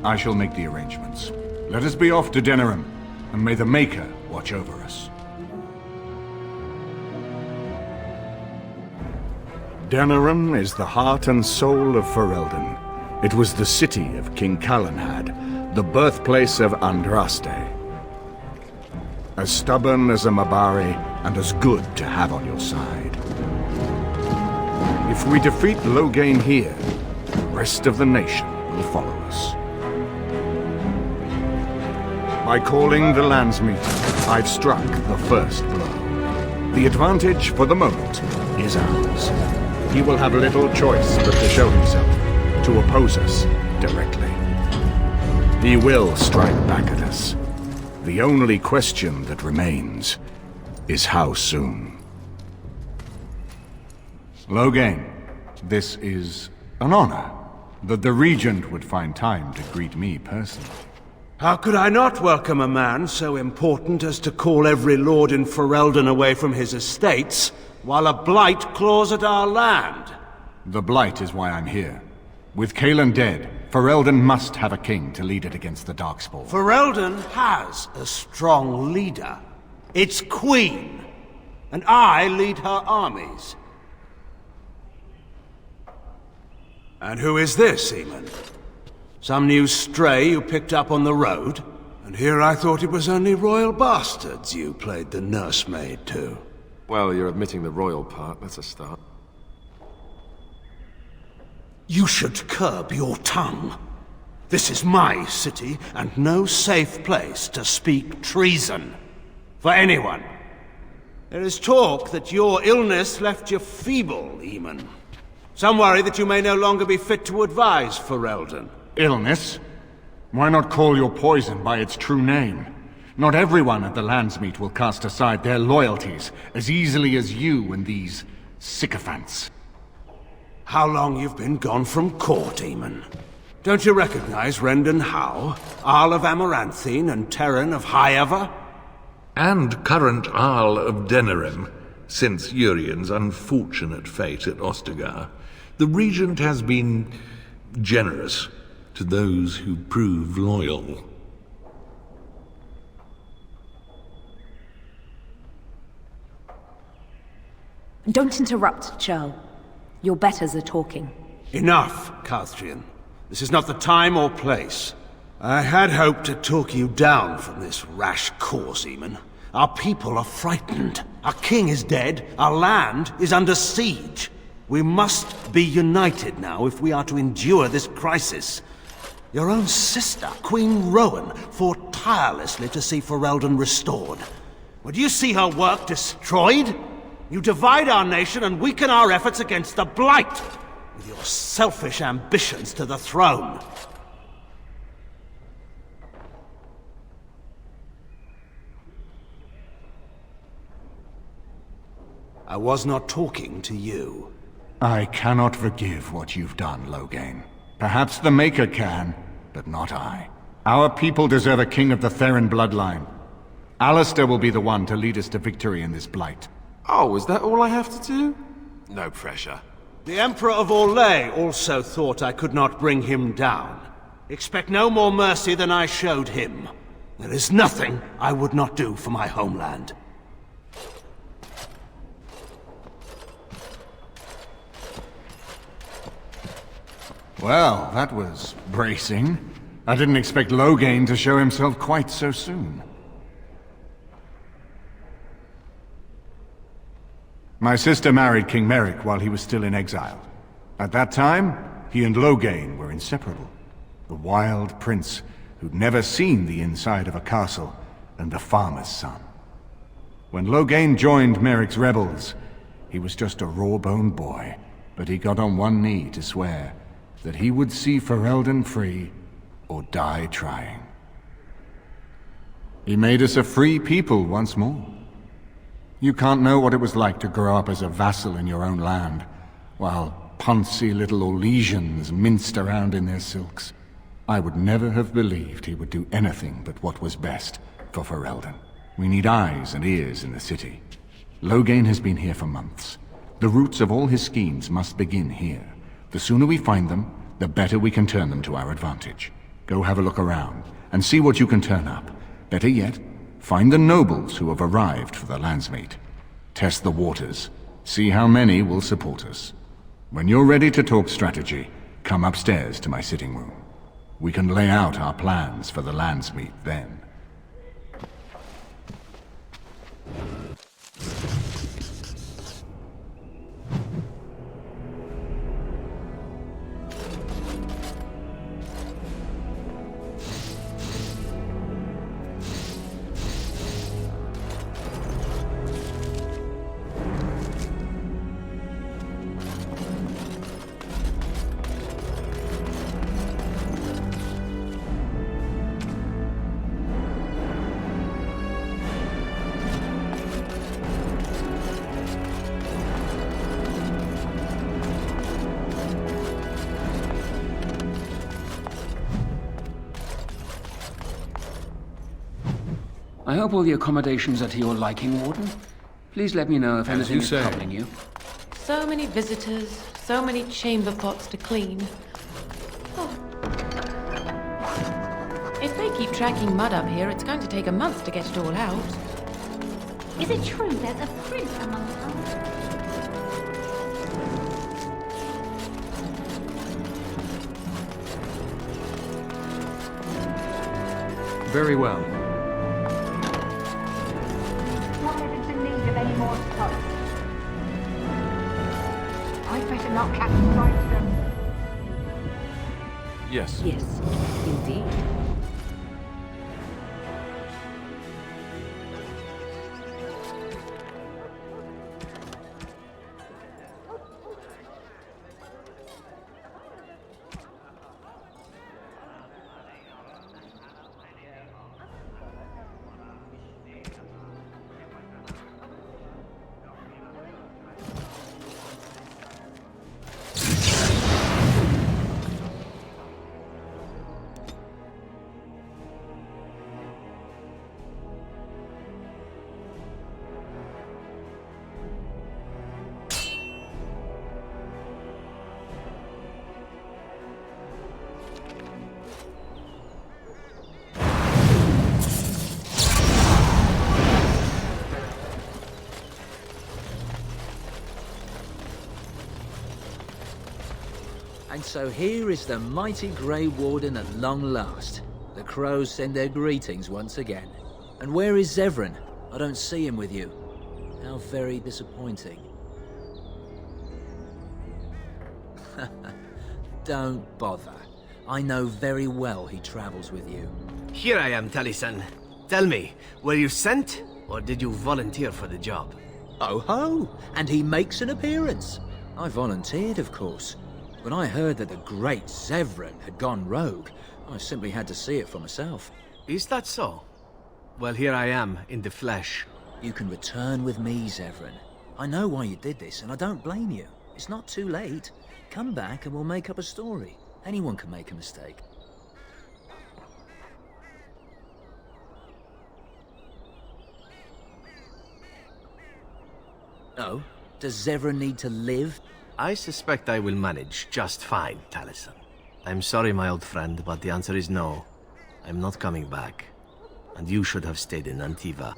I shall make the arrangements. Let us be off to Denerim, and may the Maker watch over us. Denerim is the heart and soul of Ferelden. It was the city of King Calenhad, the birthplace of Andraste. As stubborn as a Mabari, and as good to have on your side. If we defeat Loghain here, the rest of the nation will follow us. By calling the Landsmeet, I've struck the first blow. The advantage, for the moment, is ours. He will have little choice but to show himself, to oppose us directly. He will strike back at us. The only question that remains is how soon. Loghain, this is an honor that the Regent would find time to greet me personally. How could I not welcome a man so important as to call every lord in Ferelden away from his estates, while a blight claws at our land? The blight is why I'm here. With Cailan dead, Ferelden must have a king to lead it against the Darkspawn. Ferelden has a strong leader. Its queen. And I lead her armies. And who is this, Eamon? Some new stray you picked up on the road? And here I thought it was only royal bastards you played the nursemaid to. Well, you're admitting the royal part. That's a start. You should curb your tongue. This is my city, and no safe place to speak treason. For anyone. There is talk that your illness left you feeble, Eamon. Some worry that you may no longer be fit to advise Ferelden. Illness? Why not call your poison by its true name? Not everyone at the Landsmeet will cast aside their loyalties as easily as you and these sycophants. How long you've been gone from court, Eamon? Don't you recognize Rendon Howe, Arl of Amaranthine and Terran of Highever? And current Arl of Denerim, since Urien's unfortunate fate at Ostagar. The Regent has been generous to those who prove loyal. Don't interrupt, Churl. Your betters are talking. Enough, Carthrian. This is not the time or place. I had hoped to talk you down from this rash course, Eamon. Our people are frightened. Our king is dead. Our land is under siege. We must be united now if we are to endure this crisis. Your own sister, Queen Rowan, fought tirelessly to see Ferelden restored. Would you see her work destroyed? You divide our nation and weaken our efforts against the Blight, with your selfish ambitions to the throne. I was not talking to you. I cannot forgive what you've done, Loghain. Perhaps the Maker can, but not I. Our people deserve a king of the Theron bloodline. Alistair will be the one to lead us to victory in this Blight. Oh, is that all I have to do? No pressure. The Emperor of Orlais also thought I could not bring him down. Expect no more mercy than I showed him. There is nothing I would not do for my homeland. Well, that was bracing. I didn't expect Loghain to show himself quite so soon. My sister married King Merrick while he was still in exile. At that time, he and Loghain were inseparable. The wild prince who'd never seen the inside of a castle, and the farmer's son. When Loghain joined Merrick's rebels, he was just a raw-boned boy, but he got on one knee to swear that he would see Ferelden free or die trying. He made us a free people once more. You can't know what it was like to grow up as a vassal in your own land, while poncy little Orlesians minced around in their silks. I would never have believed he would do anything but what was best for Ferelden. We need eyes and ears in the city. Loghain has been here for months. The roots of all his schemes must begin here. The sooner we find them, the better we can turn them to our advantage. Go have a look around, and see what you can turn up. Better yet, find the nobles who have arrived for the landsmeet. Test the waters. See how many will support us. When you're ready to talk strategy, come upstairs to my sitting room. We can lay out our plans for the landsmeet then. I hope all the accommodations are to your liking, Warden. Please let me know if anything is troubling you. So many visitors, so many chamber pots to clean. Oh. If they keep tracking mud up here, it's going to take a month to get it all out. Is it true there's a prince among them? Very well. Any more scholars? I'd better not capsize them. Yes. Yes, indeed. And so here is the mighty Grey Warden at long last. The crows send their greetings once again. And where is Zevran? I don't see him with you. How very disappointing. Don't bother. I know very well he travels with you. Here I am, Taliesin. Tell me, were you sent, or did you volunteer for the job? Oh ho! And he makes an appearance. I volunteered, of course. When I heard that the great Zevran had gone rogue, I simply had to see it for myself. Is that so? Well, here I am, in the flesh. You can return with me, Zevran. I know why you did this, and I don't blame you. It's not too late. Come back and we'll make up a story. Anyone can make a mistake. Oh? Does Zevran need to live? I suspect I will manage just fine, Taliesin. I'm sorry, my old friend, but the answer is no. I'm not coming back. And you should have stayed in Antiva.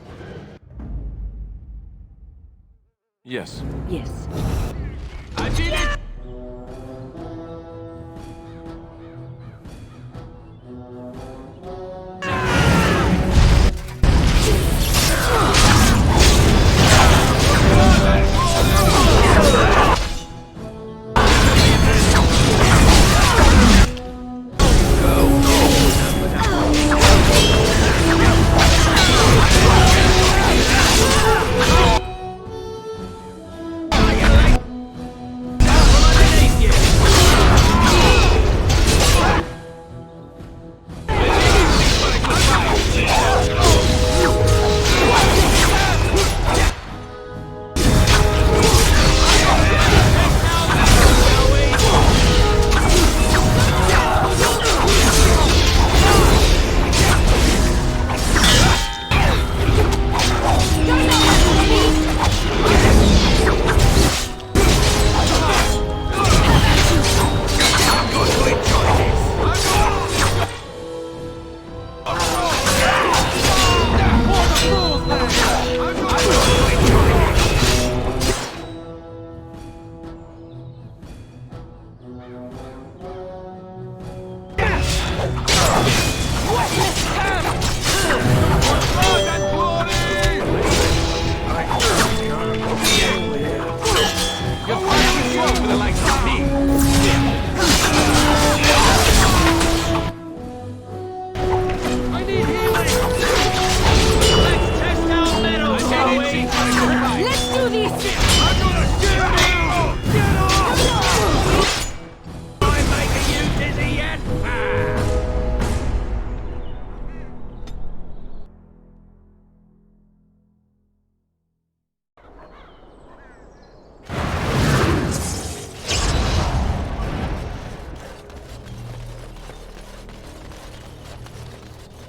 Yes. Yes.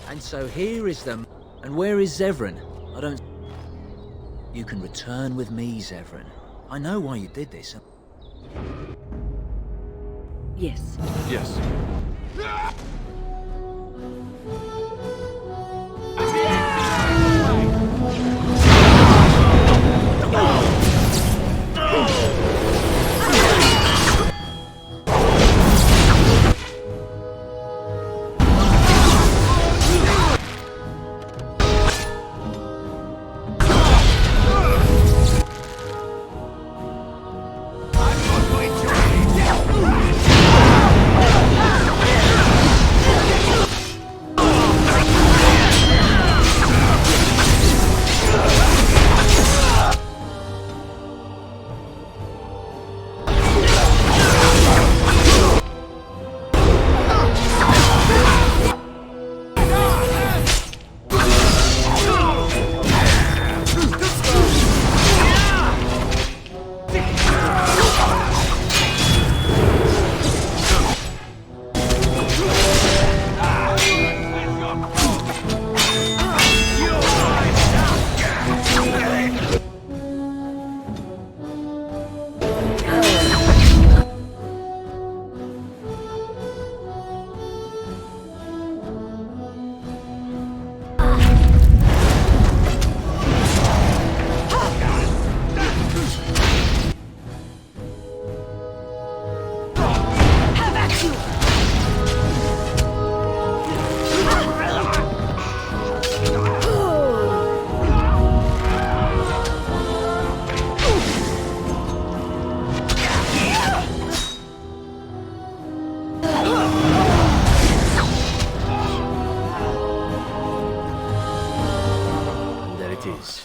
And so here is the... And where is Zevran? I don't... You can return with me, Zevran. I know why you did this. Yes. Yes.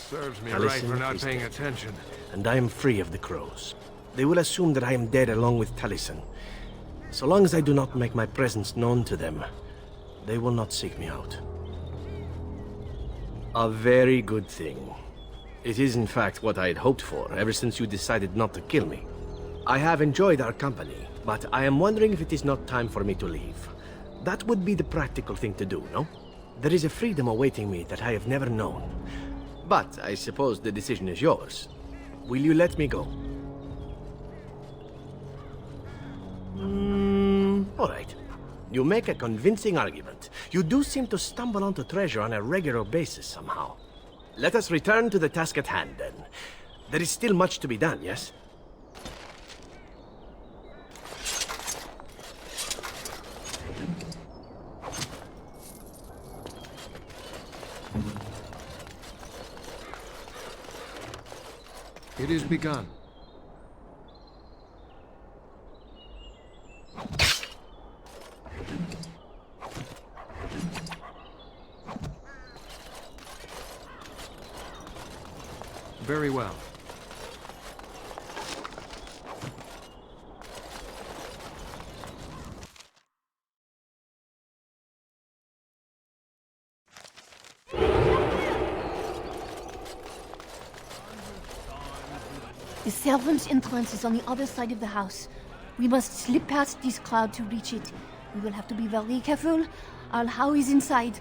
Serves me right for not paying attention. And I am free of the crows. They will assume that I am dead along with Taliesin. So long as I do not make my presence known to them, they will not seek me out. A very good thing. It is in fact what I had hoped for ever since you decided not to kill me. I have enjoyed our company, but I am wondering if it is not time for me to leave. That would be the practical thing to do, no? There is a freedom awaiting me that I have never known. But I suppose the decision is yours. Will you let me go? All right. You make a convincing argument. You do seem to stumble onto treasure on a regular basis somehow. Let us return to the task at hand, then. There is still much to be done, yes? It is begun. Very well. The servants' entrance is on the other side of the house. We must slip past this crowd to reach it. We will have to be very careful. Our Howe is inside.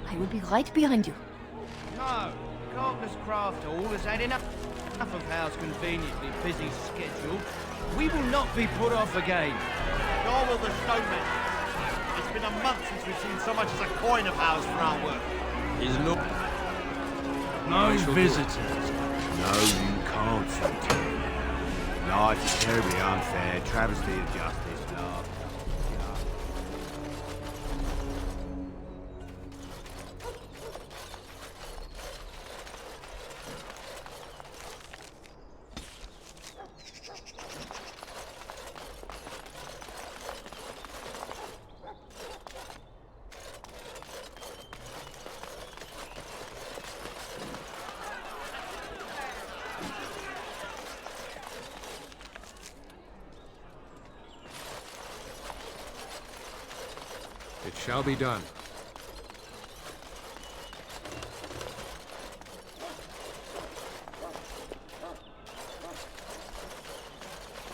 I will be right behind you. No, Carpenter's Craft Hall has had enough of Howe's conveniently busy schedule. We will not be put off again. Nor will the stonemen. It's been a month since we've seen so much as a coin of Howe's for our work. Is no... No visitors. No, you can't, Sultan. Life is terribly unfair, travesty of justice, love. It shall be done.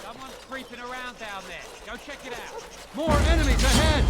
Someone's creeping around down there. Go check it out. More enemies ahead!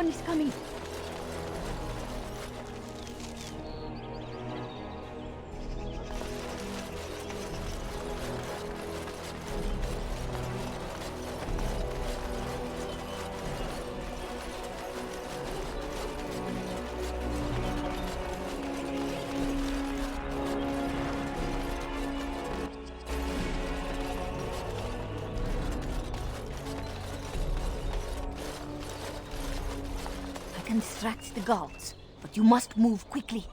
Someone is coming. I can distract the guards, but you must move quickly.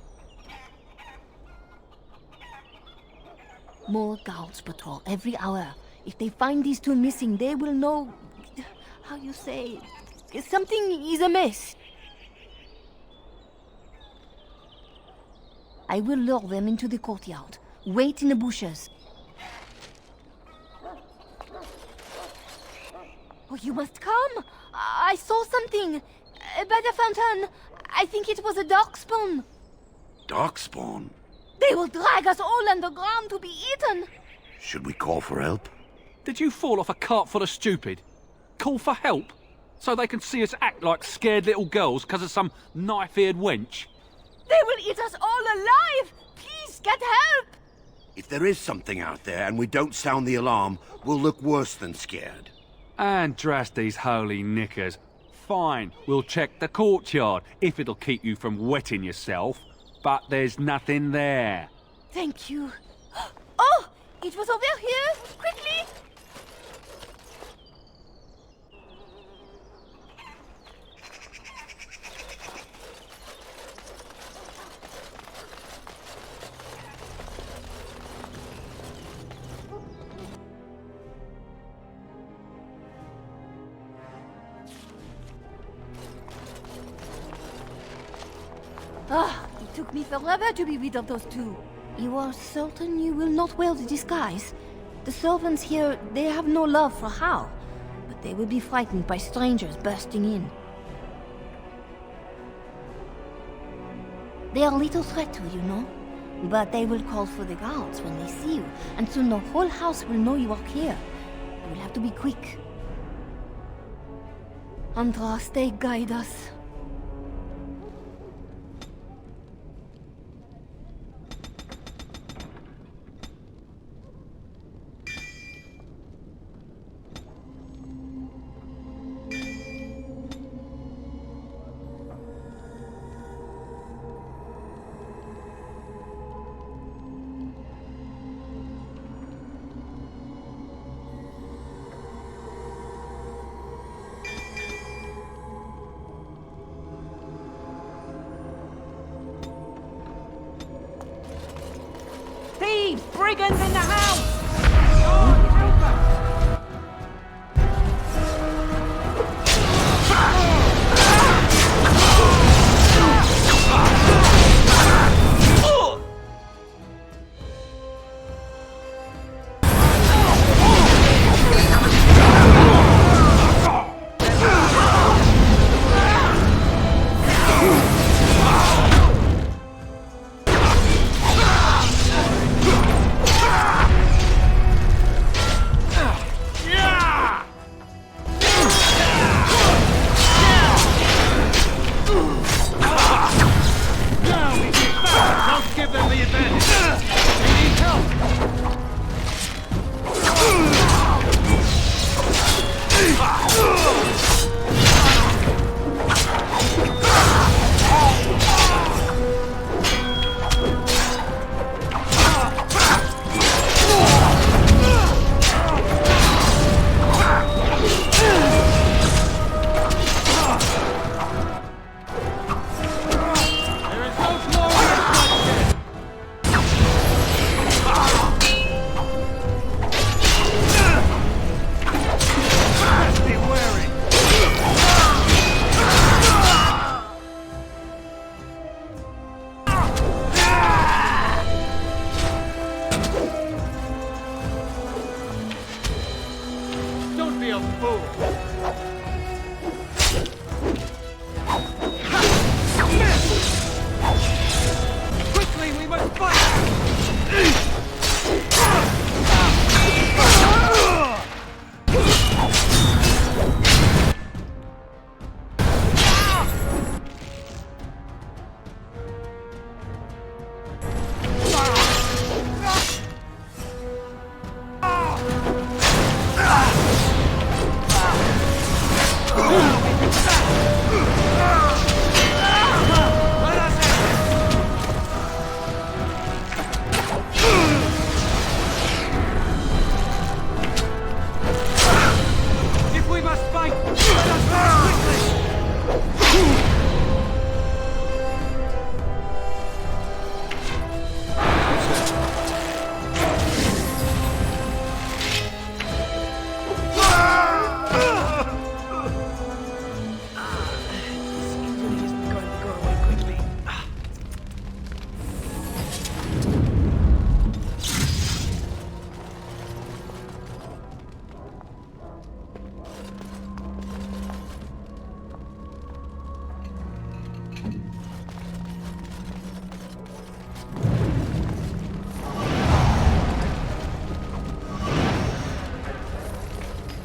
More guards patrol every hour. If they find these two missing, they will know... how you say... something is amiss. I will lure them into the courtyard. Wait in the bushes. Oh, you must come! I saw something! By the fountain. I think it was a darkspawn. Darkspawn? They will drag us all underground to be eaten! Should we call for help? Did you fall off a cart full of stupid? Call for help? So they can see us act like scared little girls because of some knife-eared wench? They will eat us all alive! Please, get help! If there is something out there and we don't sound the alarm, we'll look worse than scared. And drast these holy knickers. Fine, we'll check the courtyard, if it'll keep you from wetting yourself. But there's nothing there. Thank you. Oh! It was over here! Quickly! Ah, it took me forever to be rid of those two. You are certain you will not wear the disguise? The servants here, they have no love for Howe, but they will be frightened by strangers bursting in. They are little threat to you, know? But they will call for the guards when they see you, and soon the whole house will know you are here. You will have to be quick. Andraste, guide us. Thieves! Brigands in the house!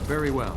Very well.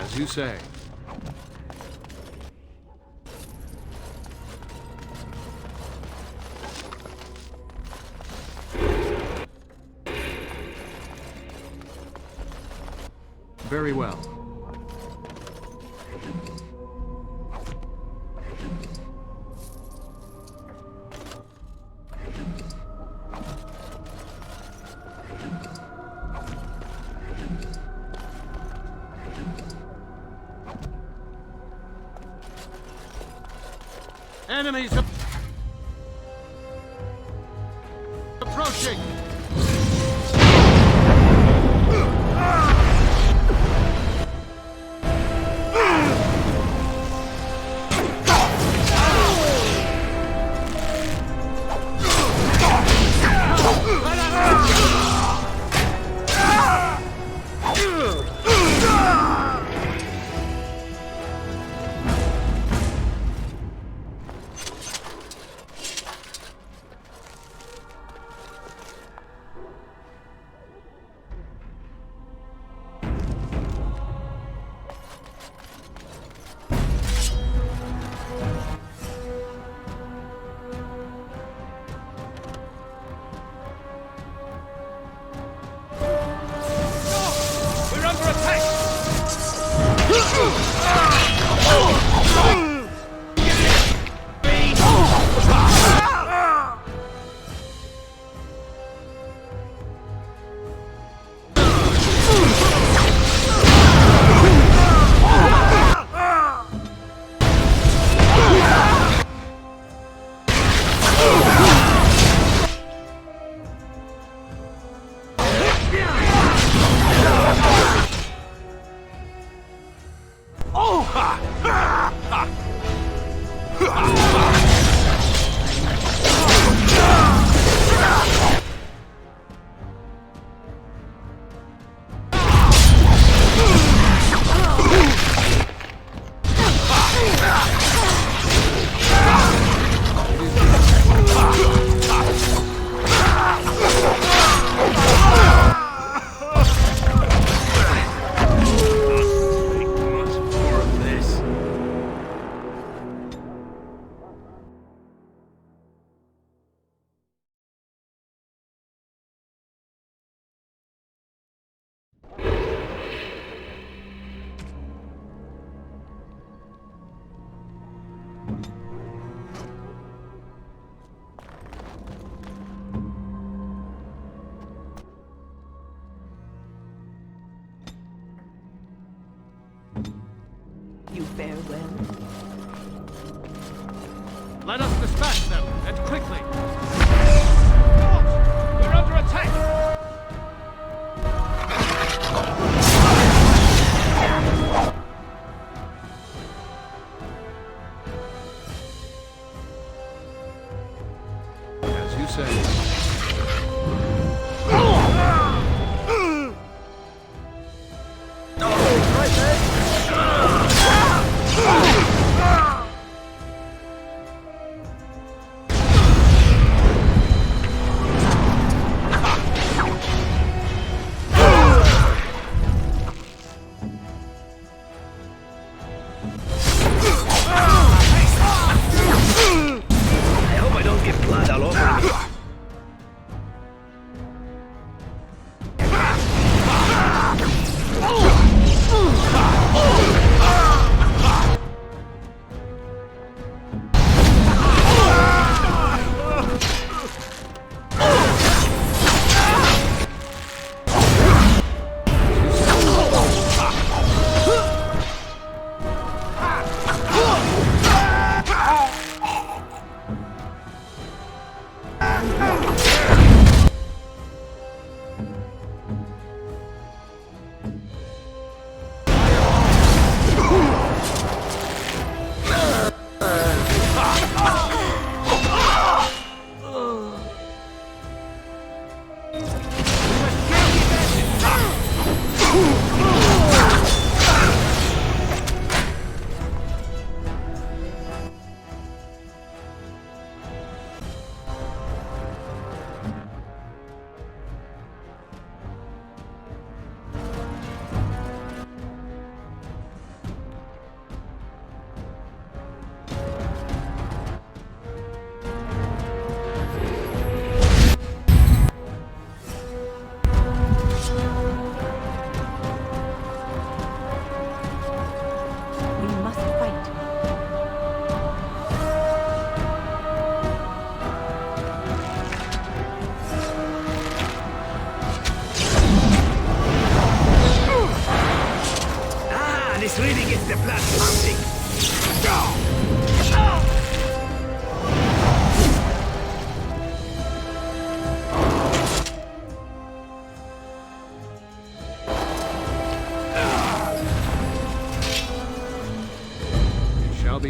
As you say. Very well. Enemies approaching!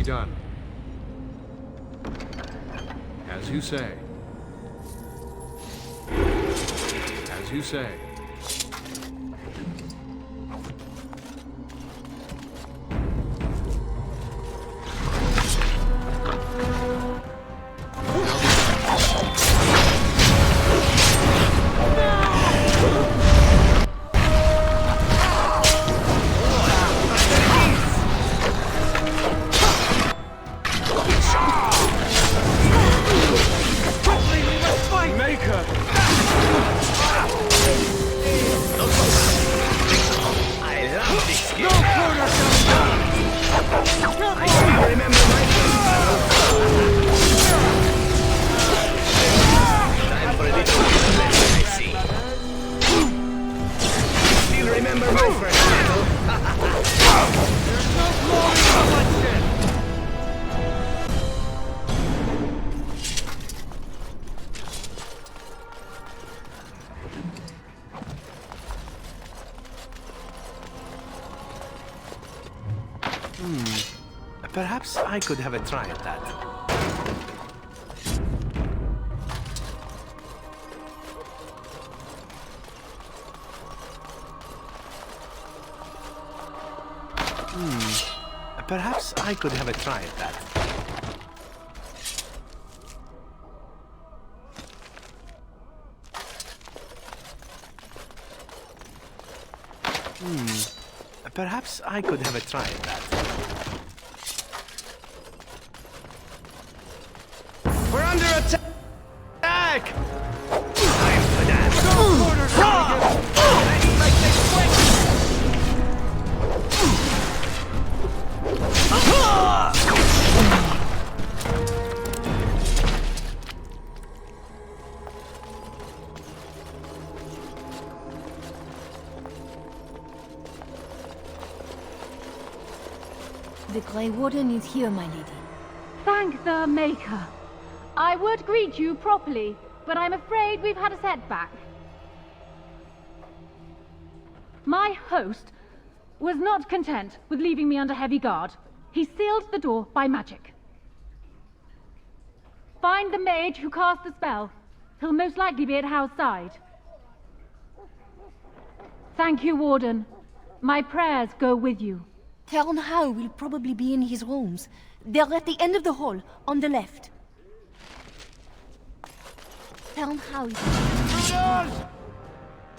done. As you say. As you say. Perhaps I could have a try at that. Perhaps I could have a try at that. Perhaps I could have a try at that. We're under attack! Time for that! Let's make this quick! The Grey Warden is here, my lady. Thank the Maker. I would greet you properly, but I'm afraid we've had a setback. My host was not content with leaving me under heavy guard. He sealed the door by magic. Find the mage who cast the spell. He'll most likely be at Howe's side. Thank you, Warden. My prayers go with you. Count Howe will probably be in his rooms. They're at the end of the hall, on the left. Count Howe is...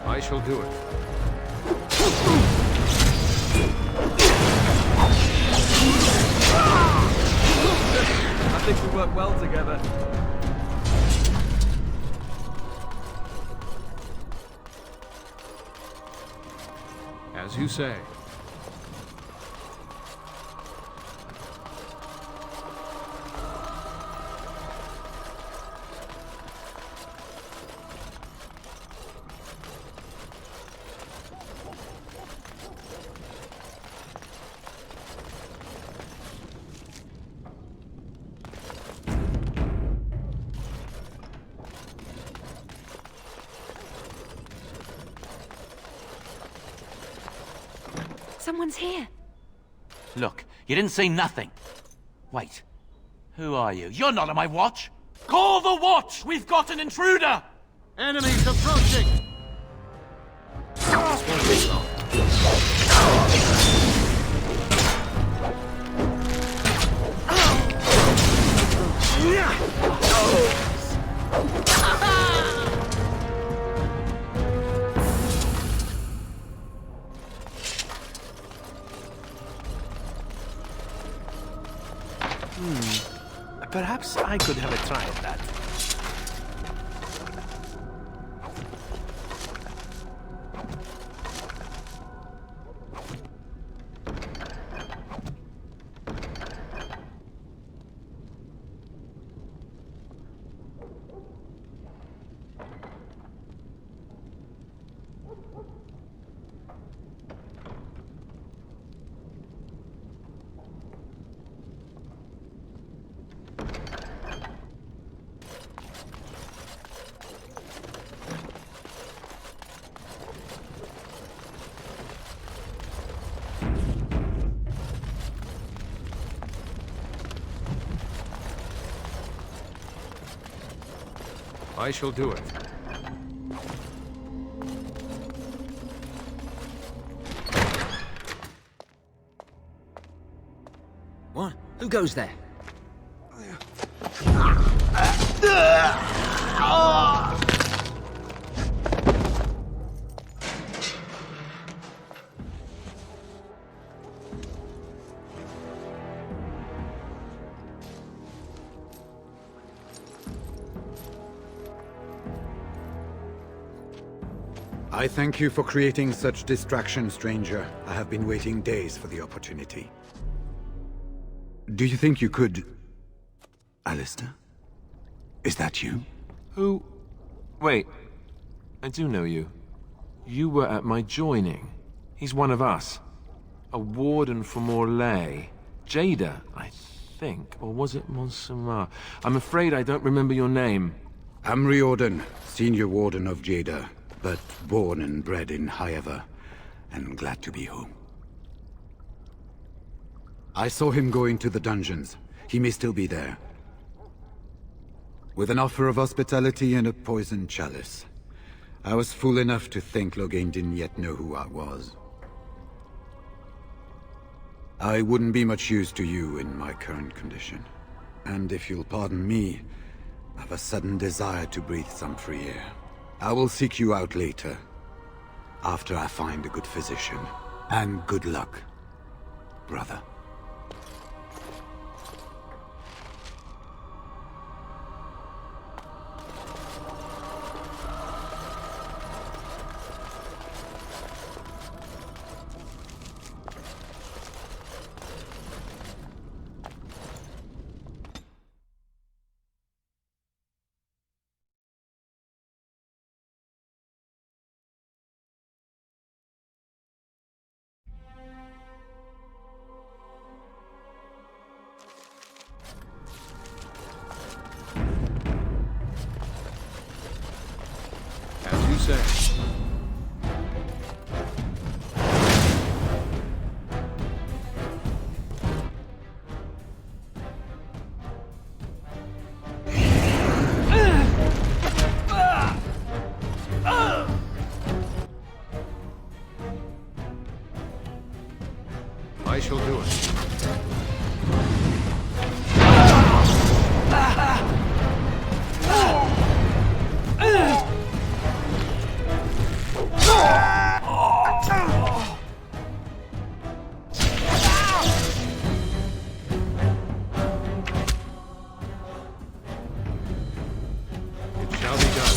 I shall do it. I think we work well together. As you say. Someone's here. Look, you didn't say nothing. Wait. Who are you? You're not on my watch! Call the watch! We've got an intruder! Enemies approaching! Perhaps I could have a try at that. I shall do it. What? Who goes there? I thank you for creating such distraction, stranger. I have been waiting days for the opportunity. Do you think you could... Alistair? Is that you? Who? Wait. I do know you. You were at my joining. He's one of us. A warden for Morlaix. Jada, I think. Or was it Montsemar? I'm afraid I don't remember your name. I'm Riordan, senior warden of Jada, but born and bred in Highever, and glad to be home. I saw him going to the dungeons. He may still be there. With an offer of hospitality and a poisoned chalice. I was fool enough to think Loghain didn't yet know who I was. I wouldn't be much use to you in my current condition. And if you'll pardon me, I've a sudden desire to breathe some free air. I will seek you out later, after I find a good physician. And good luck, brother. As you say. I shall do it. It shall be done.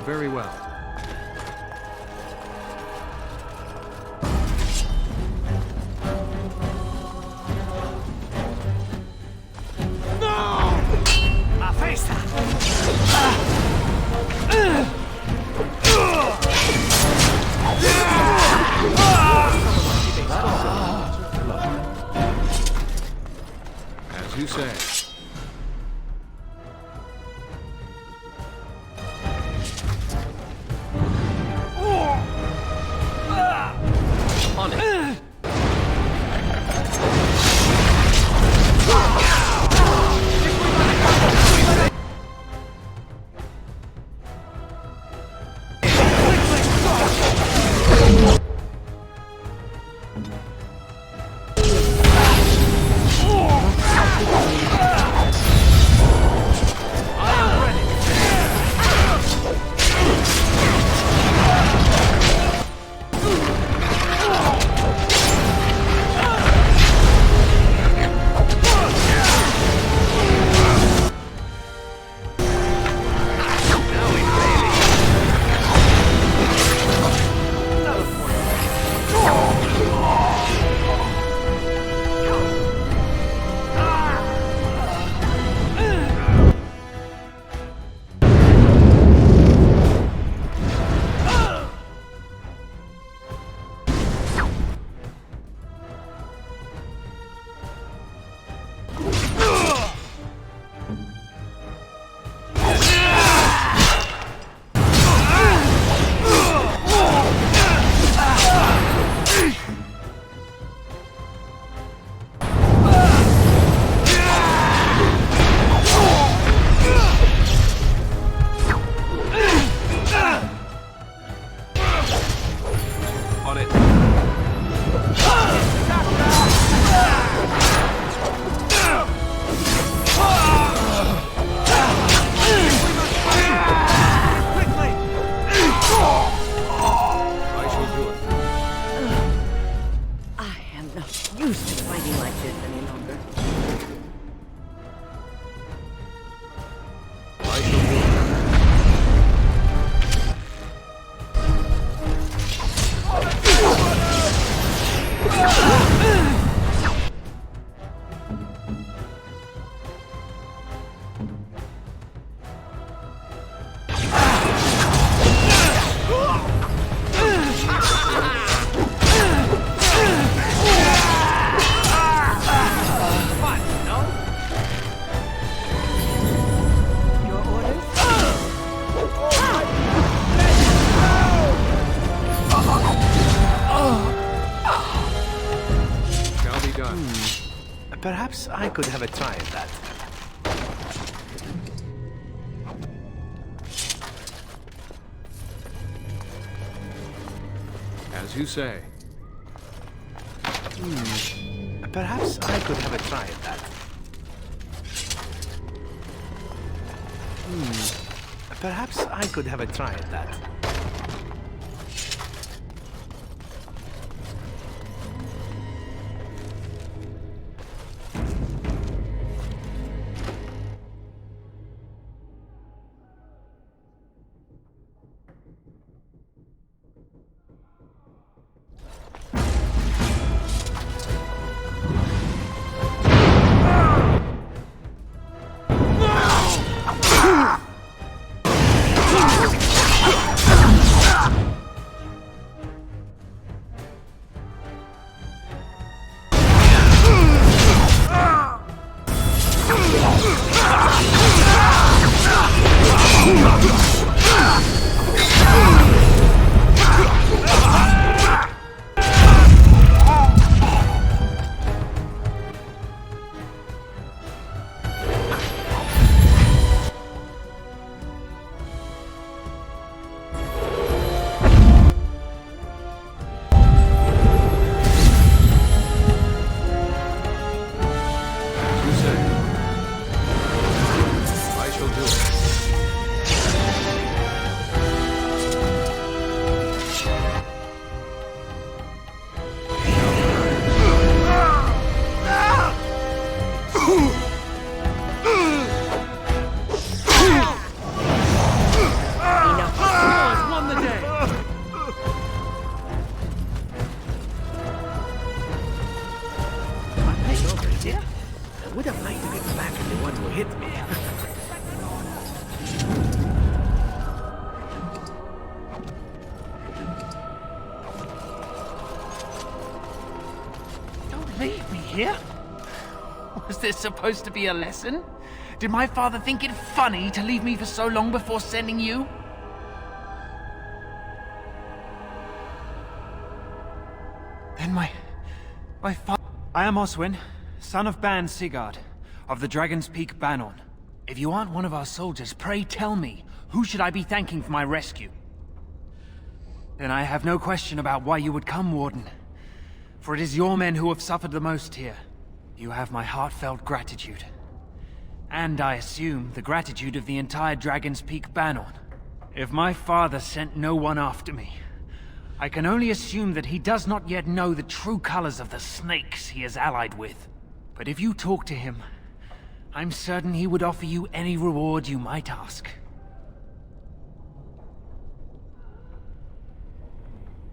Very well. As you say. On it. used to fighting like this any longer. I shall do it. Perhaps I could have a try at that. As you say. Perhaps I could have a try at that. Perhaps I could have a try at that. I would have liked to get back at the one who hit me. Don't leave me here. Was this supposed to be a lesson? Did my father think it funny to leave me for so long before sending you? Then my father... I am Oswin, son of Ban Sigurd, of the Dragon's Peak Bannon. If you aren't one of our soldiers, pray tell me, who should I be thanking for my rescue? Then I have no question about why you would come, Warden. For it is your men who have suffered the most here. You have my heartfelt gratitude. And I assume the gratitude of the entire Dragon's Peak Bannon. If my father sent no one after me, I can only assume that he does not yet know the true colors of the snakes he is allied with. But if you talk to him, I'm certain he would offer you any reward you might ask.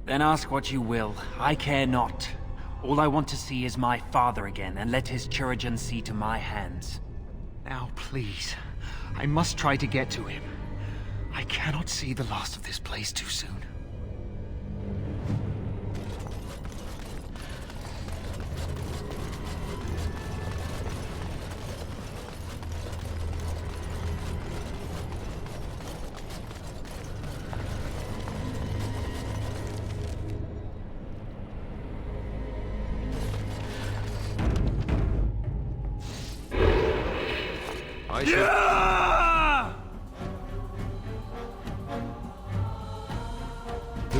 Then ask what you will. I care not. All I want to see is my father again, and let his Chirurgeon see to my hands. Now, please, I must try to get to him. I cannot see the last of this place too soon. I shall... Do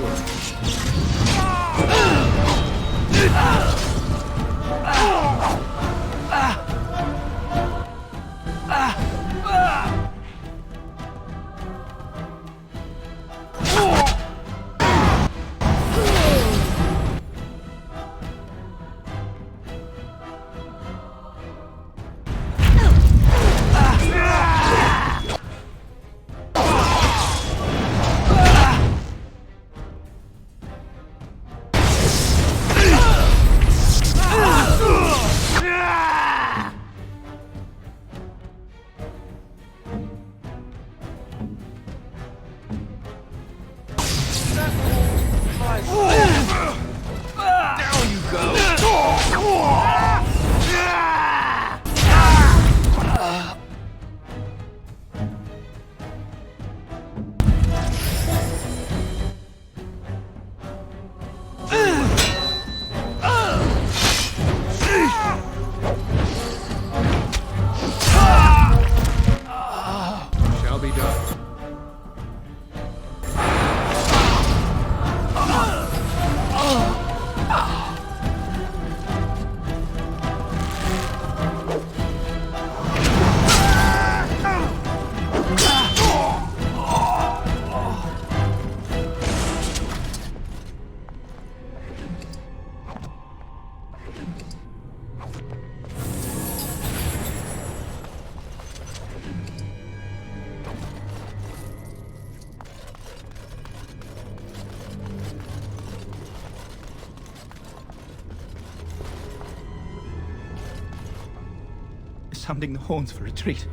sounding the horns for retreat.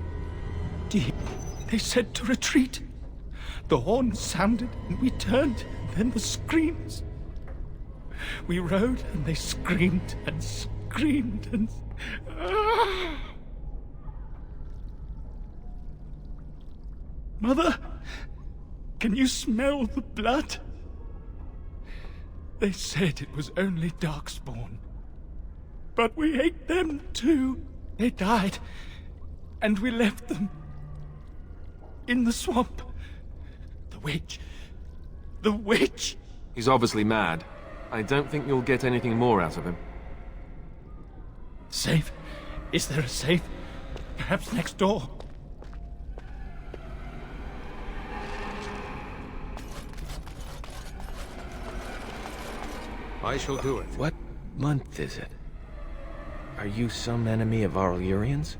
Do you hear? They said to retreat. The horns sounded, and we turned, and then the screams. We rode, and they screamed and screamed and... Mother, can you smell the blood? They said it was only Darkspawn. But we ate them too. They died, and we left them in the swamp. The witch. The witch! He's obviously mad. I don't think you'll get anything more out of him. Safe? Is there a safe? Perhaps next door? I shall do it. What month is it? Are you some enemy of our Urians?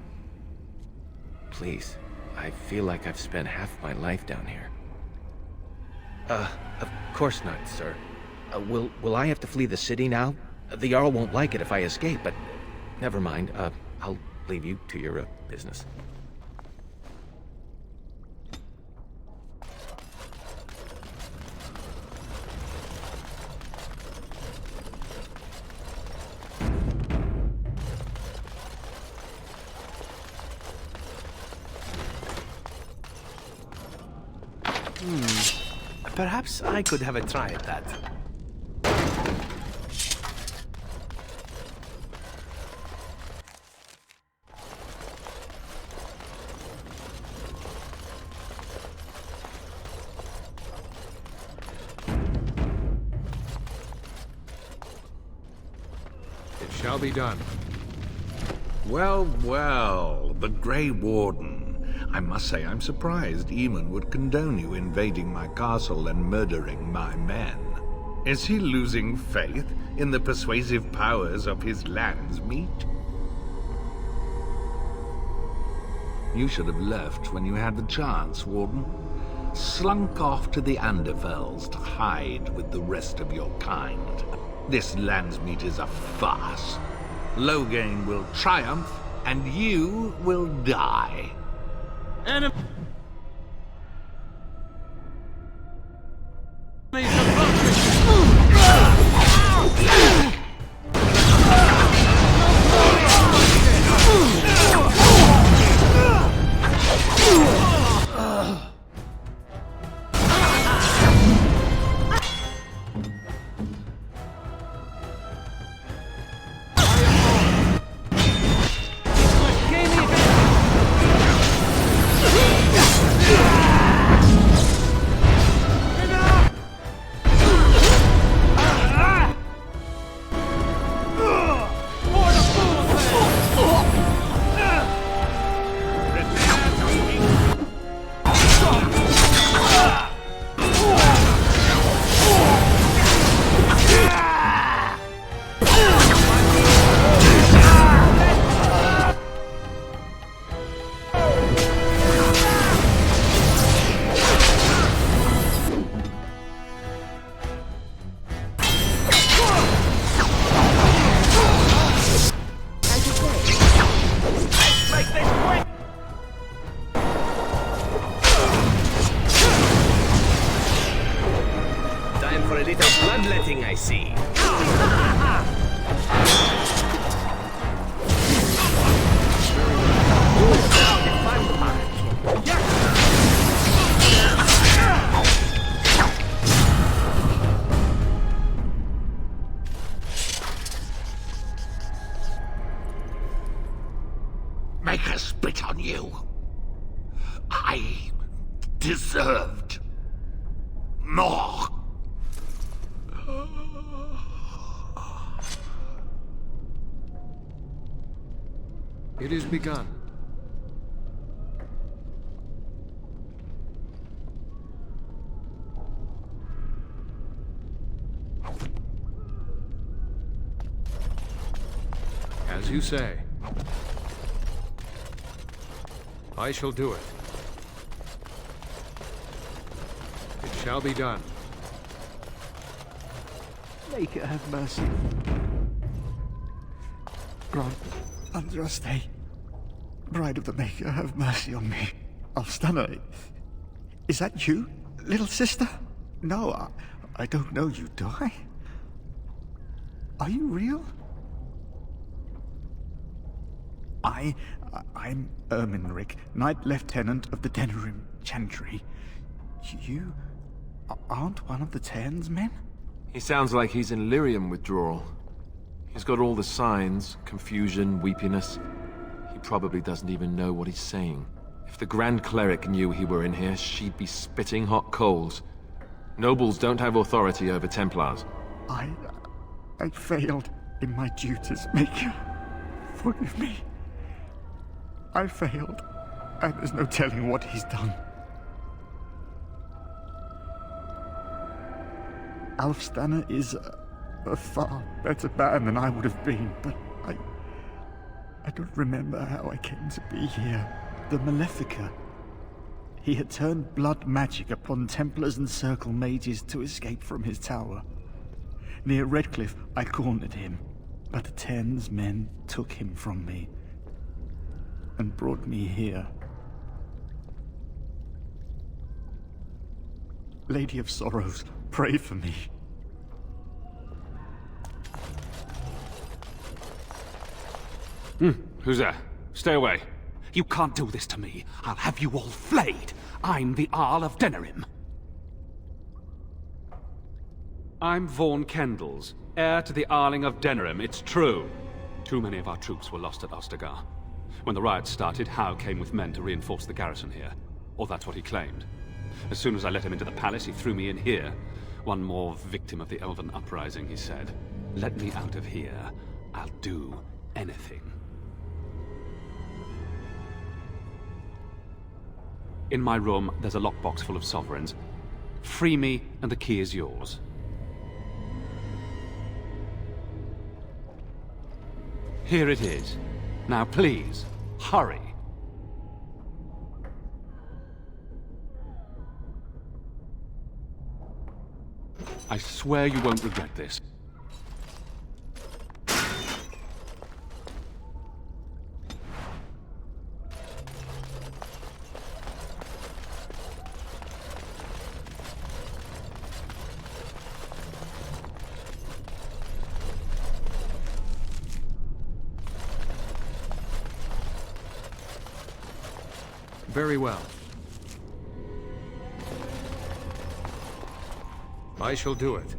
Please, I feel like I've spent half my life down here. Of course not, sir. Will I have to flee the city now? The Jarl won't like it if I escape, but never mind. I'll leave you to your business. Perhaps I could have a try at that. It shall be done. Well, well, the Grey Warden. I must say I'm surprised Eamon would condone you invading my castle and murdering my men. Is he losing faith in the persuasive powers of his land's meat? You should have left when you had the chance, Warden. Slunk off to the Anderfells to hide with the rest of your kind. This land's meat is a farce. Loghain will triumph, and you will die. Enemy. Bloodletting, I see. Make her spit on you. I deserved more. It is begun. As you say. I shall do it. It shall be done. Maker have mercy. Grant Andraste Bride of the Maker, have mercy on me. Alstana, is that you, little sister? No, I don't know you, do I? Are you real? I'm Erminric, Knight Lieutenant of the Denerim Chantry. You aren't one of the Tern's men? He sounds like he's in lyrium withdrawal. He's got all the signs, confusion, weepiness. He probably doesn't even know what he's saying. If the Grand Cleric knew he were in here, she'd be spitting hot coals. Nobles don't have authority over Templars. I failed in my duties, Maker. Forgive me. I failed, and there's no telling what he's done. Alfstanner is a far better man than I would have been, but I don't remember how I came to be here. The Malefica. He had turned blood magic upon Templars and Circle mages to escape from his tower. Near Redcliffe, I cornered him, but the Tern's men took him from me and brought me here. Lady of Sorrows, pray for me. Who's there? Stay away. You can't do this to me. I'll have you all flayed. I'm the Arl of Denerim. I'm Vaughan Kendalls, heir to the Arling of Denerim, it's true. Too many of our troops were lost at Ostagar. When the riots started, Howe came with men to reinforce the garrison here. Or that's what he claimed. As soon as I let him into the palace, he threw me in here. One more victim of the Elven uprising, he said. Let me out of here. I'll do anything. In my room, there's a lockbox full of sovereigns. Free me, and the key is yours. Here it is. Now please, hurry. I swear you won't regret this. Very well. I shall do it.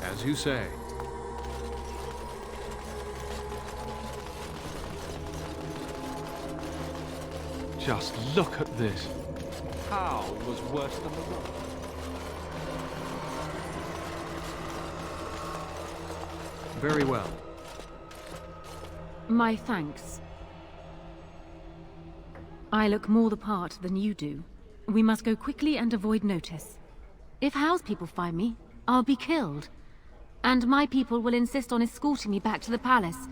As you say. Just look at this. Howe was worse than the war. Very well. My thanks. I look more the part than you do. We must go quickly and avoid notice. If Howe's people find me, I'll be killed. And my people will insist on escorting me back to the palace,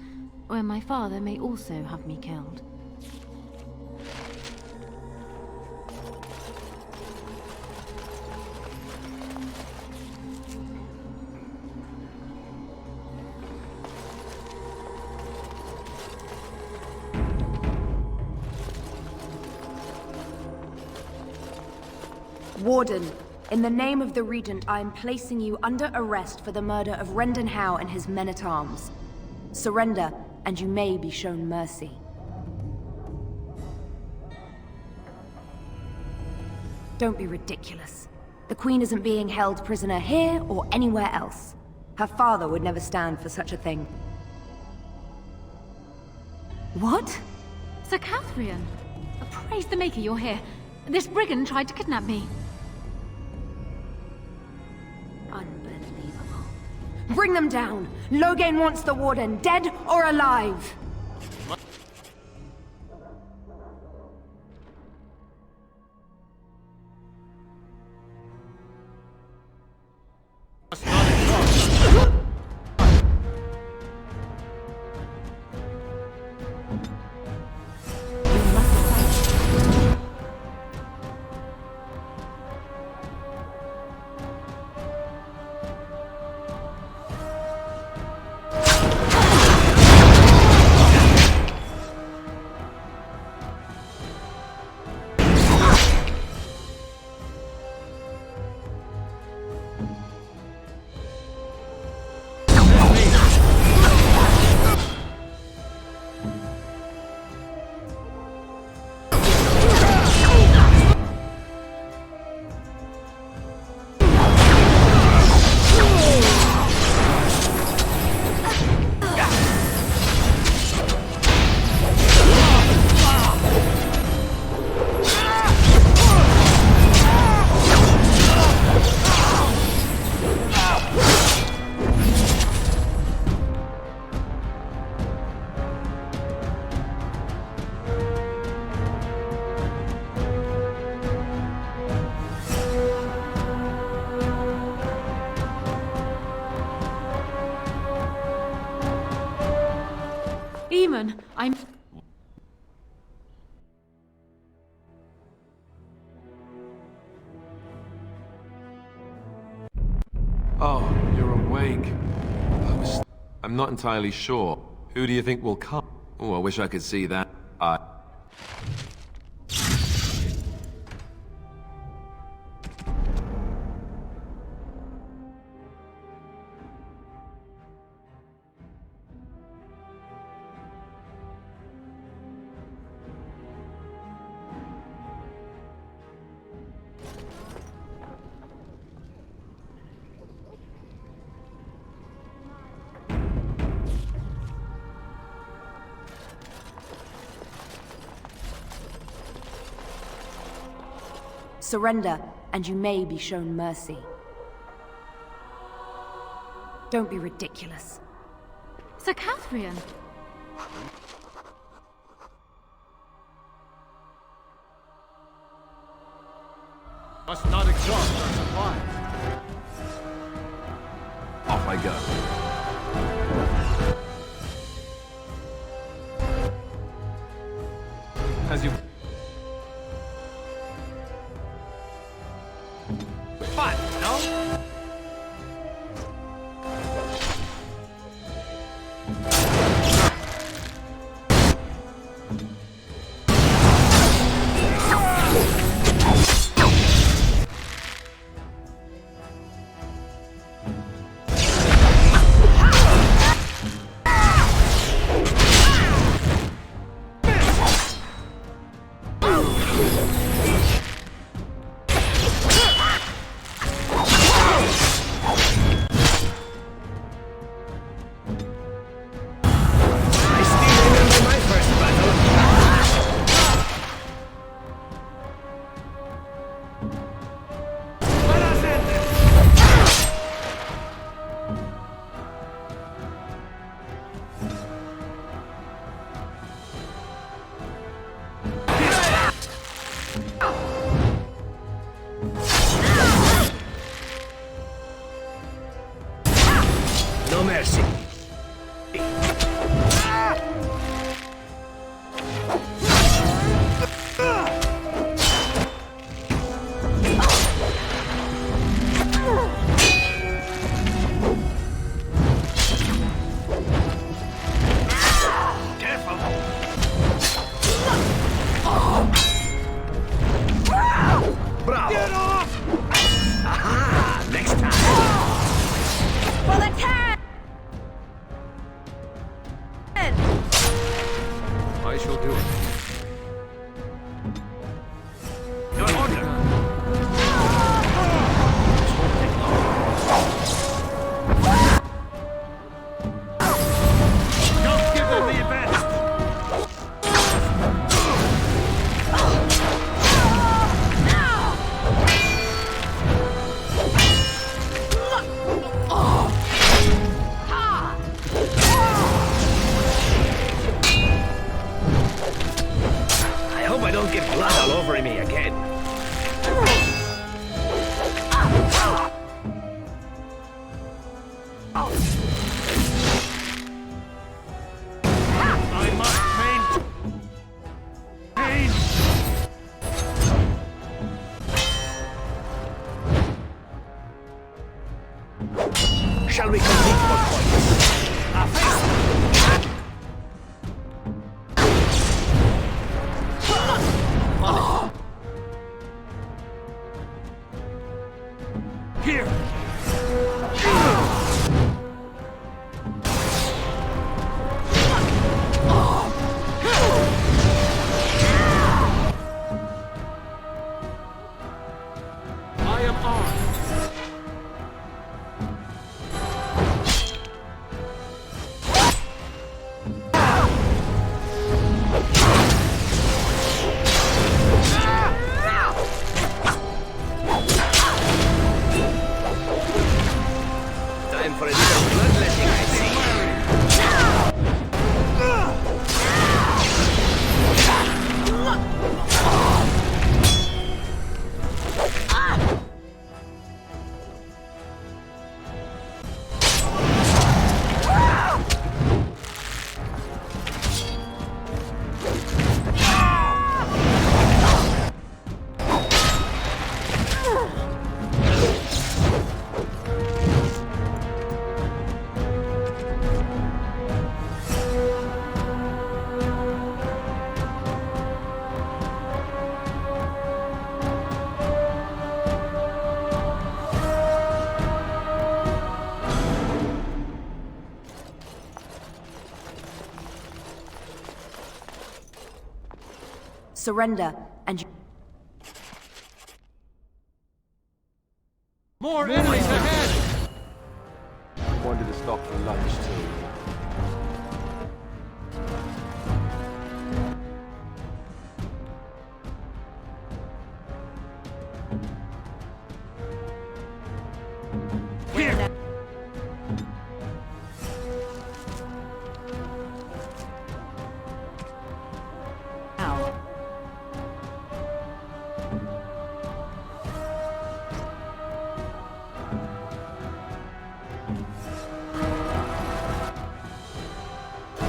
where my father may also have me killed. Warden, in the name of the Regent, I am placing you under arrest for the murder of Rendon Howe and his men-at-arms. Surrender, and you may be shown mercy. Don't be ridiculous. The Queen isn't being held prisoner here or anywhere else. Her father would never stand for such a thing. What? Sir Catherine! Praise the Maker you're here. This brigand tried to kidnap me. Unbelievable. Bring them down! Loghain wants the Warden, dead or alive! I'm... Oh, you're awake. I'm not entirely sure. Who do you think will come? Oh, I wish I could see that. Surrender, and you may be shown mercy. Don't be ridiculous. Sir Catherine! Must not exhaust our supplies. Off I go. As you... Fun, no? No mercy. Bravo! Get off! Aha! Next time! Well, attack! I must paint. Paint. Shall we complete for points? Here. I am armed. Time for a little bloodletting, I see. Surrender, and you... More enemies ahead! I wanted to stop for lunch too. Here.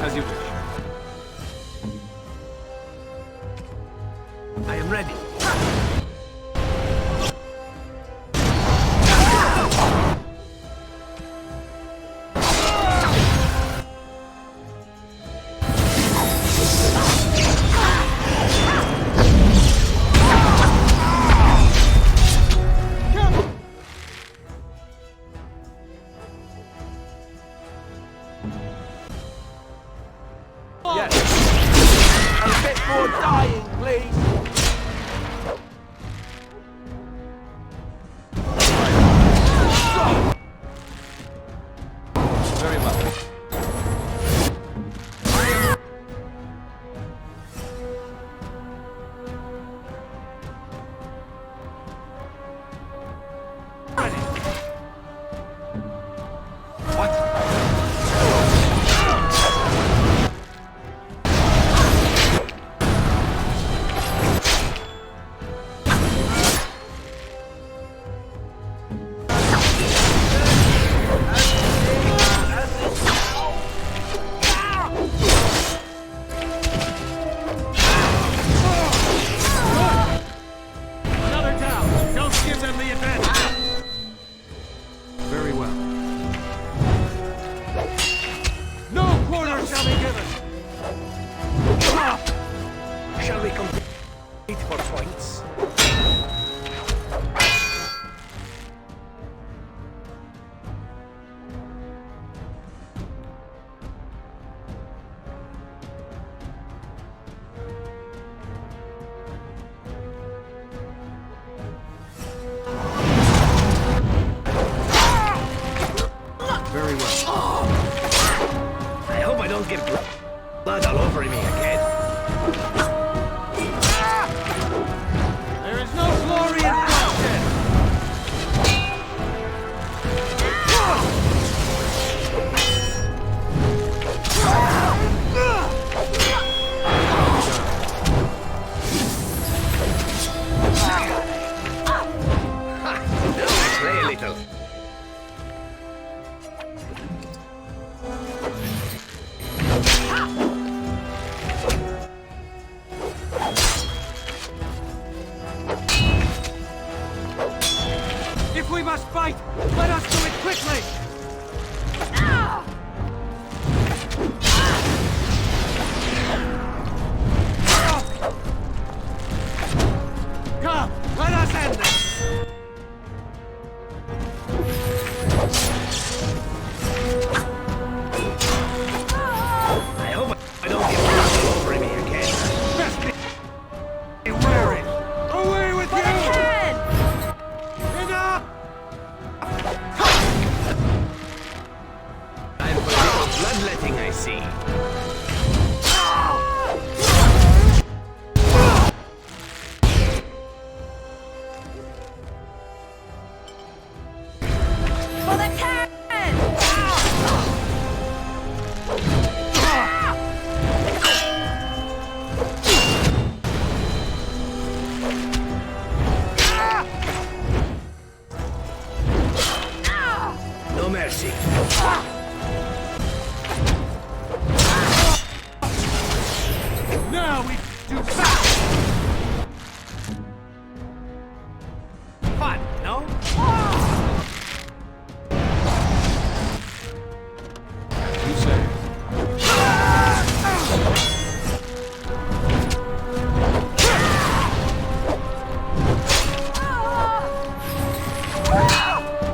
As you wish. I am ready. Yes. A bit more dying, please. Very well. Another down. Don't give them the advantage. Very well. No quarter shall be given. Shall we complete for points? Very well. I hope I don't get blood all over me again. There is no glory in bloodshed. Now I play a little. fight! Let us do it quickly! Come, let us end this! I hope I don't get run over me again. Best be wary! Away with you! Enough! I'm for little bloodletting, I see. For the cannon! No mercy. Now we do battle! Fun, no? As you say.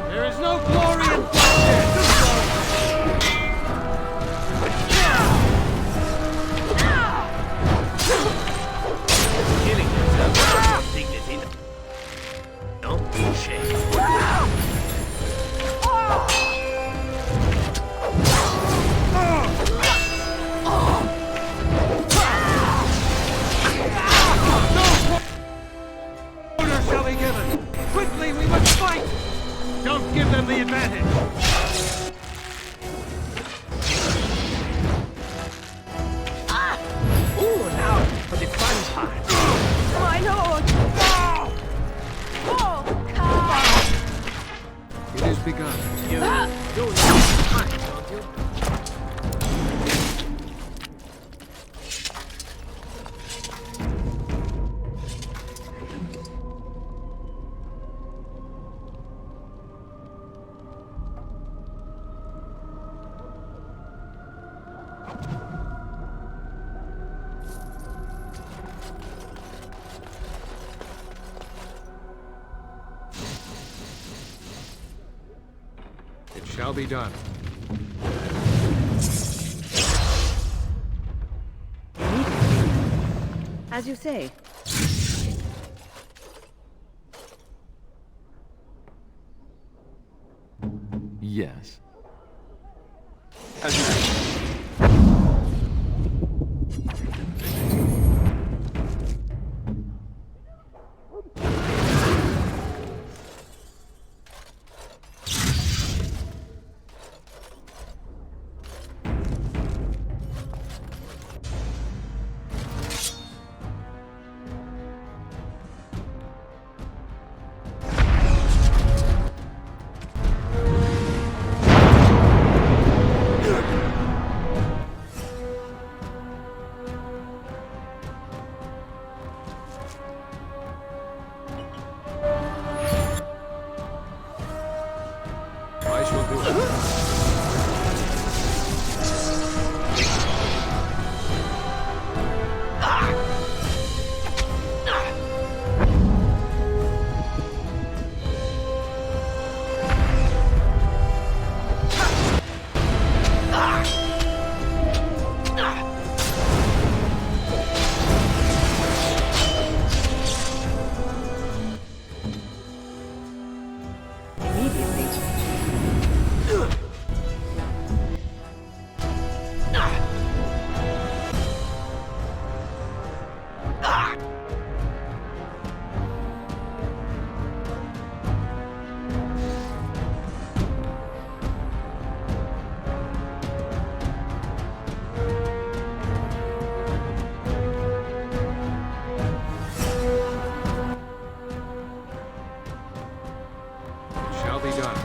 There is no glory in bloodshed! Killing yourself without your dignity. No? Shame. Order shall be given! Quickly, we must fight! Don't give them the advantage! Ooh, now for the fun part. My lord! Oh, come! It is begun. You do know fun, don't you? It shall be done. As you say. Yes. I shall do it. It shall be done.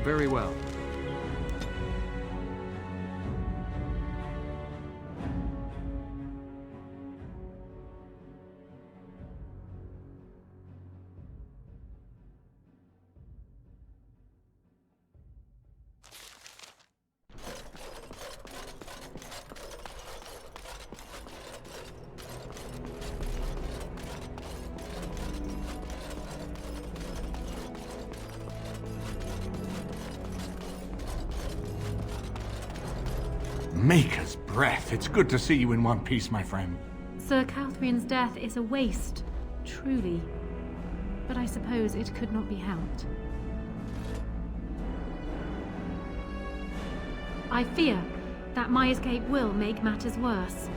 Very well. Maker's breath. It's good to see you in one piece, my friend. Sir Catherine's death is a waste, truly. But I suppose it could not be helped. I fear that my escape will make matters worse.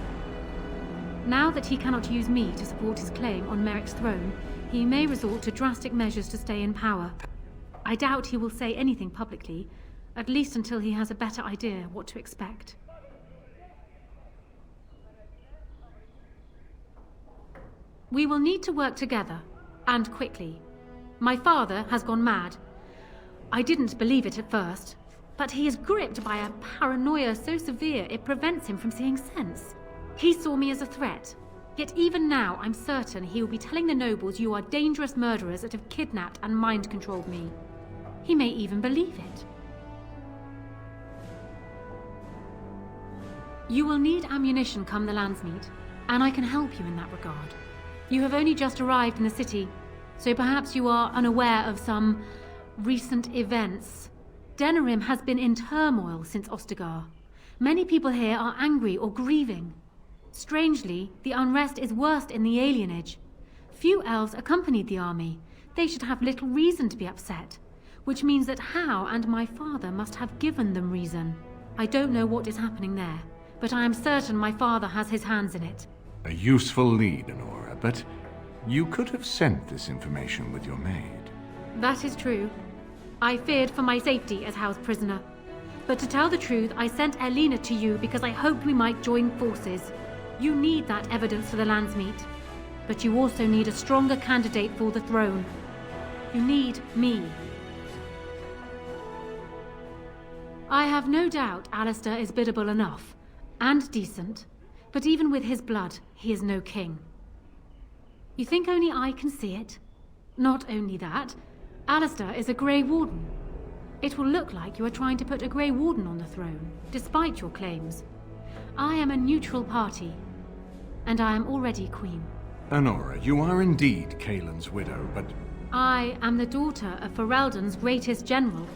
Now that he cannot use me to support his claim on Merrick's throne, he may resort to drastic measures to stay in power. I doubt he will say anything publicly, at least until he has a better idea what to expect. We will need to work together, and quickly. My father has gone mad. I didn't believe it at first, but he is gripped by a paranoia so severe it prevents him from seeing sense. He saw me as a threat, yet even now I'm certain he will be telling the nobles you are dangerous murderers that have kidnapped and mind-controlled me. He may even believe it. You will need ammunition come the Landsmeet, and I can help you in that regard. You have only just arrived in the city, so perhaps you are unaware of some recent events. Denerim has been in turmoil since Ostagar. Many people here are angry or grieving. Strangely, the unrest is worst in the alienage. Few elves accompanied the army. They should have little reason to be upset, which means that Howe and my father must have given them reason. I don't know what is happening there, but I am certain my father has his hands in it. A useful lead, Honora, but you could have sent this information with your maid. That is true. I feared for my safety as Howe's prisoner. But to tell the truth, I sent Elena to you because I hoped we might join forces. You need that evidence for the Landsmeet. But you also need a stronger candidate for the throne. You need me. I have no doubt Alistair is biddable enough, and decent. But even with his blood, he is no king. You think only I can see it? Not only that, Alistair is a Grey Warden. It will look like you are trying to put a Grey Warden on the throne, despite your claims. I am a neutral party, and I am already queen. Honora, you are indeed Kaelin's widow, but... I am the daughter of Ferelden's greatest general.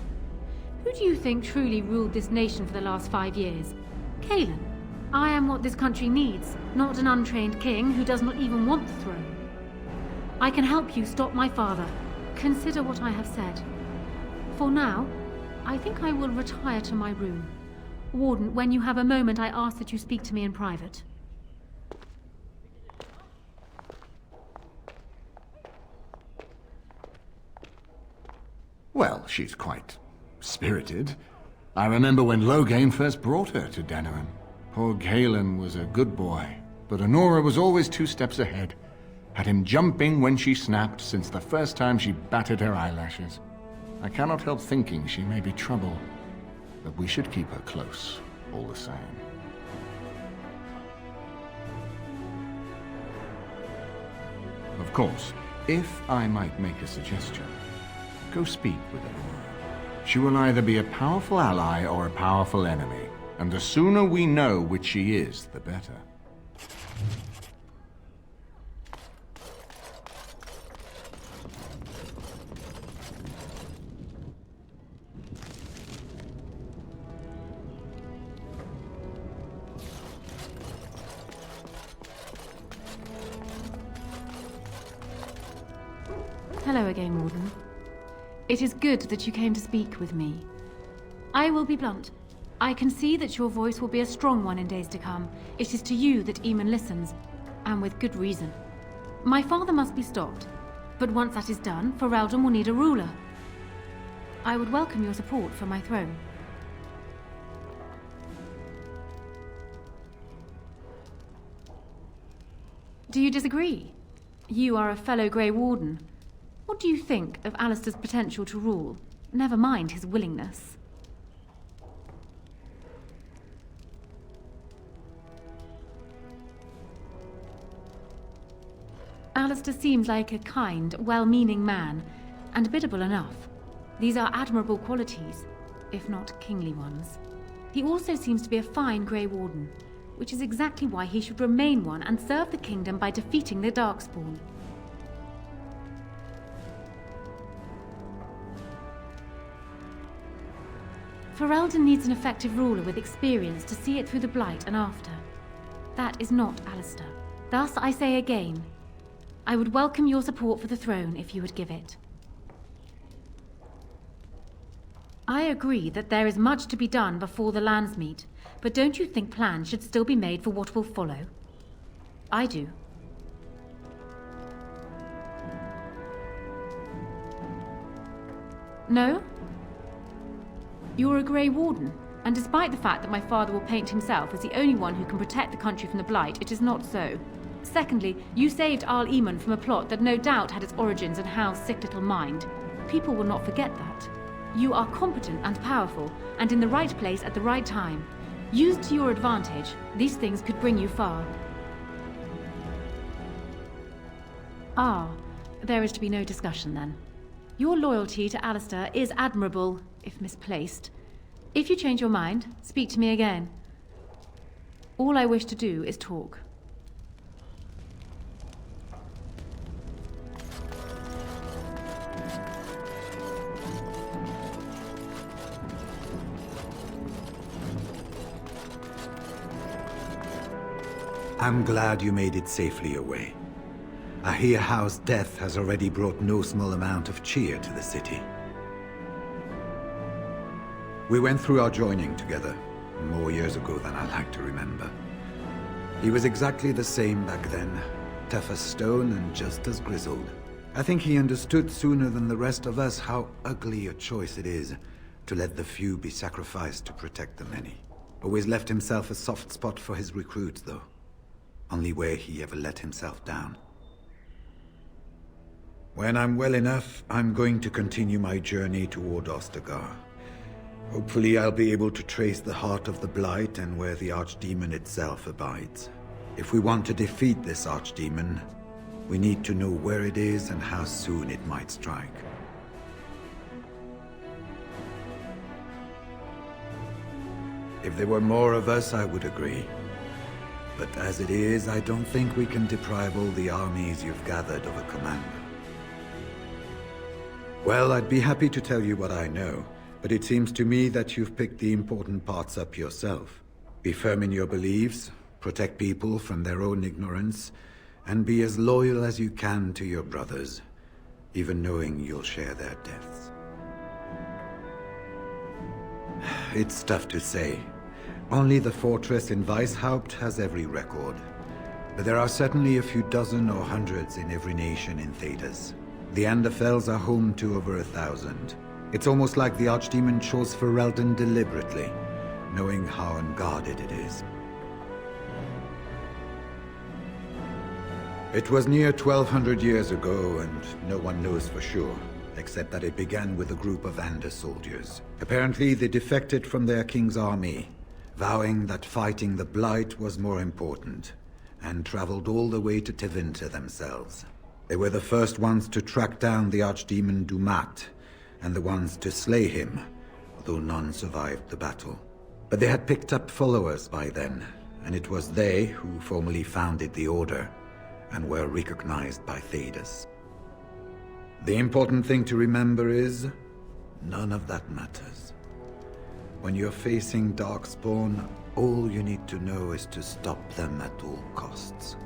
Who do you think truly ruled this nation for the last 5 years? Kaelin. I am what this country needs, not an untrained king who does not even want the throne. I can help you stop my father. Consider what I have said. For now, I think I will retire to my room. Warden, when you have a moment, I ask that you speak to me in private. Well, she's quite spirited. I remember when Loghain first brought her to Denerim. Poor Kaelin was a good boy, but Honora was always 2 steps ahead. Had him jumping when she snapped since the first time she batted her eyelashes. I cannot help thinking she may be trouble, but we should keep her close, all the same. Of course, if I might make a suggestion, go speak with Honora. She will either be a powerful ally or a powerful enemy, and the sooner we know which she is, the better. Hello again, Warden. It is good that you came to speak with me. I will be blunt. I can see that your voice will be a strong one in days to come. It is to you that Eamon listens, and with good reason. My father must be stopped, but once that is done, Ferelden will need a ruler. I would welcome your support for my throne. Do you disagree? You are a fellow Grey Warden. What do you think of Alistair's potential to rule? Never mind his willingness. Alistair seems like a kind, well-meaning man, and biddable enough. These are admirable qualities, if not kingly ones. He also seems to be a fine Grey Warden, which is exactly why he should remain one and serve the kingdom by defeating the Darkspawn. Ferelden needs an effective ruler with experience to see it through the Blight and after. That is not Alistair. Thus, I say again, I would welcome your support for the throne if you would give it. I agree that there is much to be done before the lands meet, but don't you think plans should still be made for what will follow? I do. No? You're a Grey Warden, and despite the fact that my father will paint himself as the only one who can protect the country from the Blight, it is not so. Secondly, you saved Arl Eamon from a plot that no doubt had its origins in Howe's sick little mind. People will not forget that. You are competent and powerful, and in the right place at the right time. Used to your advantage, these things could bring you far. Ah, there is to be no discussion then. Your loyalty to Alistair is admirable, if misplaced. If you change your mind, speak to me again. All I wish to do is talk. I'm glad you made it safely away. I hear Howe's death has already brought no small amount of cheer to the city. We went through our joining together, more years ago than I like to remember. He was exactly the same back then, tough as stone and just as grizzled. I think he understood sooner than the rest of us how ugly a choice it is to let the few be sacrificed to protect the many. Always left himself a soft spot for his recruits, though. Only where he ever let himself down. When I'm well enough, I'm going to continue my journey toward Ostagar. Hopefully I'll be able to trace the heart of the Blight and where the Archdemon itself abides. If we want to defeat this Archdemon, we need to know where it is and how soon it might strike. If there were more of us, I would agree. But as it is, I don't think we can deprive all the armies you've gathered of a commander. Well, I'd be happy to tell you what I know, but it seems to me that you've picked the important parts up yourself. Be firm in your beliefs, protect people from their own ignorance, and be as loyal as you can to your brothers, even knowing you'll share their deaths. It's tough to say. Only the fortress in Weishaupt has every record. But there are certainly a few dozen or hundreds in every nation in Thedas. The Anderfells are home to over 1,000. It's almost like the Archdemon chose Ferelden deliberately, knowing how unguarded it is. It was near 1,200 years ago, and no one knows for sure, except that it began with a group of Ander soldiers. Apparently, they defected from their king's army, vowing that fighting the Blight was more important, and traveled all the way to Tevinter themselves. They were the first ones to track down the Archdemon Dumat, and the ones to slay him, although none survived the battle. But they had picked up followers by then, and it was they who formally founded the Order, and were recognized by Thedas. The important thing to remember is, none of that matters. When you're facing Darkspawn, all you need to know is to stop them at all costs.